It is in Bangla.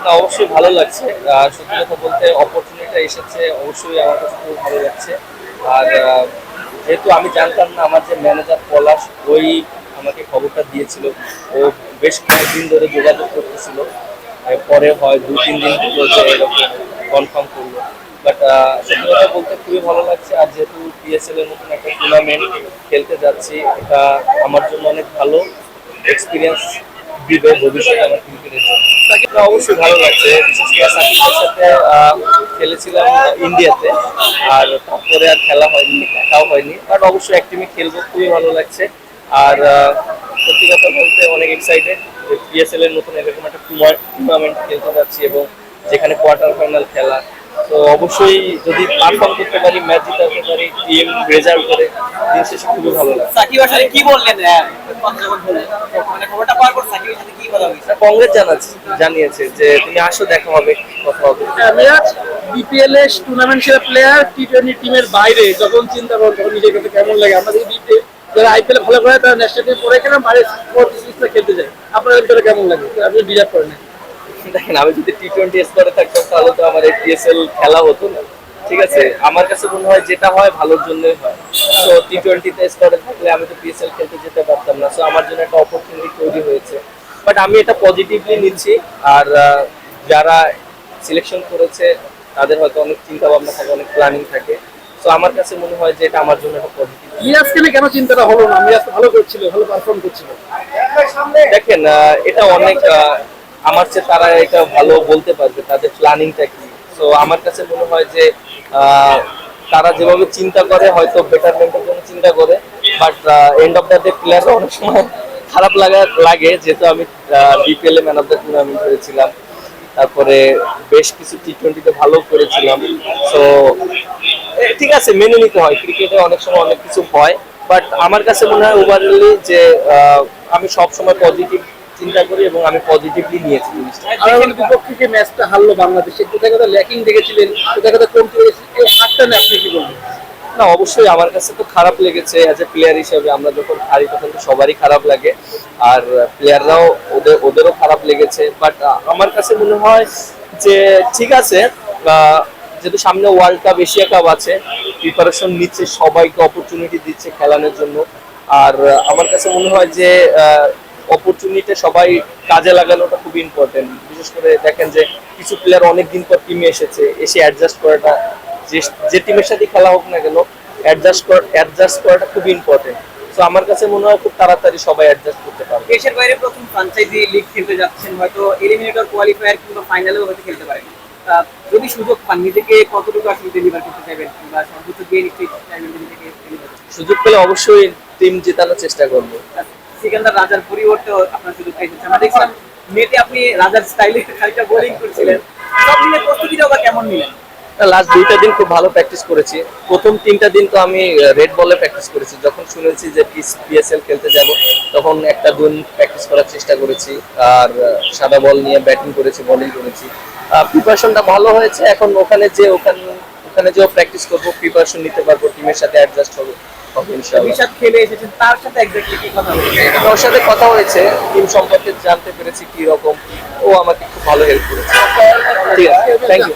না, অবশ্যই ভালো লাগছে। সত্যি কথা বলতে অপরচুনিটিটা এসেছে, অবশ্যই আমার কাছে খুব ভালো লাগছে। আর যেহেতু আমি জানতাম না, আমার যে ম্যানেজার পলাশ, ওই আমাকে খবরটা দিয়েছিল। ও বেশ কয়েকদিন ধরে যোগাযোগ করতেছিল, পরে হয় 2-3 দিন হলো যে এরকম কনফার্ম করলো। বাট সত্যি কথা বলতে খুবই ভালো লাগছে। আর যেহেতু পিএসএল এর মতন একটা টুর্নামেন্ট খেলতে যাচ্ছি, এটা আমার জন্য অনেক ভালো এক্সপিরিয়েন্স দিবে ভবিষ্যতে আমার ক্রিকেটের জন্য। তাকে তো অবশ্যই ভালো লাগছে, বিশেষ করে সাকিবের সাথে খেলেছিলাম ইন্ডিয়াতে। আর তারপরে আর খেলা হয়নি, দেখাও হয়নি, বাট অবশ্যই এক টিমে খেলবো, খুবই ভালো লাগছে। আর সত্যি কথা বলতে অনেক এক্সাইটেড পিএসএল এর নতুন এরকম একটা টুর্নামেন্ট খেলতে যাচ্ছি, এবং যেখানে কোয়ার্টার ফাইনাল খেলা। তো অবশ্যই যদি পারফর্ম করতে পারি, ম্যাচ জিতাতে পারি, টিম রেজাল্ট করে, দিন শেষে খুবই ভালো লাগে। সাকিবের সাথে কি বললেন? মানে খবরটা পাওয়ার পর সাকিবের সাথে কি কথা হয়েছে? কংগ্রেস জানিয়েছে যে তুমি আসো, দেখা হবে, কথা হবে। মিরাজ, বিপিএল এর টুর্নামেন্ট সেরা প্লেয়ার টি-20 টিমের বাইরে যখন চিন্তা করেন তখন নিজের কাছে কেমন লাগে? আমাদের বিপিএল যারা আইপিএল ভালো করে তারা ন্যাশনাল টিম পরে কেন বাইরে স্পোর্টস লিস্টে খেলতে যায়, আপনার ভিতরে কেমন লাগে? আপনি ডিজার্ভ করেন? দেখেন, আমি যদি টি-20 স্তরে থাকতাম তাহলে তো আমার এই পিএসএল খেলা হতো না। ঠিক আছে, আমার কাছে মনে হয় যেটা হয় ভালোর জন্যই হয়। তো টি-20 স্তরে থাকলে আমি তো পিএসএল খেলতে যেতে পারতাম না। সো আমার জন্য একটা অপরচুনিটি তৈরি হয়েছে, বাট আমি এটা পজিটিভলি নিচ্ছি। আর যারা সিলেকশন করেছে তাদের হয়তো অনেক চিন্তা ভাবনা থাকে, অনেক প্ল্যানিং থাকে। তো আমার কাছে মনে হয় যে এটা আমার জন্য একটা পজিটিভ। মিরাজকে নিয়ে কেন চিন্তাটা হলো না? মিরাজ তো ভালো করছিল, ভালো পারফর্ম করছিল। দেখেন, এটা অনেক আমার চেয়ে তারা এটা ভালো বলতে পারবে, তাদের প্ল্যানিংটা কি। তো আমার কাছে মনে হয় যে তারা যেভাবে চিন্তা করে হয়তো বেটারমেন্টের জন্য চিন্তা করে, but end of the day প্লেয়াররা অনেক সময় খারাপ লাগে। যেহেতু আমি BPL a man of the tournament হয়েছিলাম, তারপরে বেশ কিছু টি-20তে ভালো করেছিলাম। তো ঠিক আছে, মেনে নিতে হয়, ক্রিকেটে অনেক সময় অনেক কিছু হয়। বাট আমার কাছে মনে হয় ওভারঅলি যে আমি সব সময় পজিটিভ চিন্তা করি, এবং আমি পজিটিভলি নিয়েছি জিনিসটা। আর আমাদের বিপক্ষে যে ম্যাচটা হারলো বাংলাদেশে, কোথায় কোথায় ল্যাকিং দেখেছিলেন, কোথায় কোথায় কমতি হয়েছে, এই হারটা নিয়ে আপনি কি বলবেন? না, অবশ্যই আমার কাছে তো খারাপ লেগেছে। অ্যাজ এ প্লেয়ার হিসেবে আমরা যখন হারি তখন তো সবারই খারাপ লাগে, আর প্লেয়াররাও ওদেরও খারাপ লেগেছে। বাট আমার কাছে মনে হয় যে ঠিক আছে, যেহেতু সামনে ওয়ার্ল্ড কাপ, এশিয়া কাপ আছে, প্রিপারেশন নিচ্ছে, সবাইকে অপরচুনিটি দিচ্ছে খেলানোর জন্য। আর আমার কাছে মনে হয় যে অপরচুনিটি সবাই কাজে লাগানোটা খুব ইম্পর্টেন্ট। বিশেষ করে দেখেন যে কিছু প্লেয়ার অনেকদিন পর টিমে এসে অ্যাডজাস্ট করাটা, যে টিমের সাথে খেলা হোক না কেন, অ্যাডজাস্ট করাটা খুব ইম্পর্টেন্ট। তো আমার কাছে মনে হয় খুব তাড়াতাড়ি সবাই অ্যাডজাস্ট করতে পারবে। দেশের বাইরে প্রথম ফ্র্যাঞ্চাইজি লিগ খেলতে যাচ্ছেন, হয়তো এলিমিনেটর কোয়ালিফায়ার কিংবা ফাইনালেও হয়তো খেলতে পারেন। যদি সুযোগ পান, নিজেকে কতটুকু আসলে ডেলিভার করতে চাইবেন, কিংবা সর্বোচ্চ দিয়ে নিতে চাইবেন নিজেকে ডেলিভার করতে? সুযোগ পেলে অবশ্যই টিম জেতানোর চেষ্টা করবো। সিকান্দার রাজার পরিবর্তে আপনার সুযোগ পাইছেন। আমরা দেখছিলাম নেটে আপনি রাজার স্টাইলে খানিকটা বোলিং করছিলেন। সব মিলে প্রস্তুতিটা আবার কেমন নিলেন? লাস্ট 2টা দিন খুব ভালো প্র্যাকটিস করেছি। প্রথম 3টা দিন তো আমি রেড বলে প্র্যাকটিস করেছি। যখন শুনেছি যে পিএসএল খেলতে যাব, তখন একটা দিন প্র্যাকটিস করার চেষ্টা করেছি। আর সাদা বল নিয়ে ব্যাটিং করেছি, বোলিং করেছি। প্রিপারেশনটা ভালো হয়েছে। এখন ওখানে যেও প্র্যাকটিস করবো, প্রিপারেশন নিতে পারবো, টিমের সাথে অ্যাডজাস্ট হবে ইনশাআল্লাহ। বিশাদ খেলে এসেছেন, তার সাথে এক্স্যাক্টলি কি কথা হয়েছে? ওর সাথে কথা হয়েছে, টিম সম্পর্কে জানতে পেরেছি কি রকম। ও আমাকে খুব ভালো হেল্প করেছে। ঠিক আছে, থ্যাংক ইউ।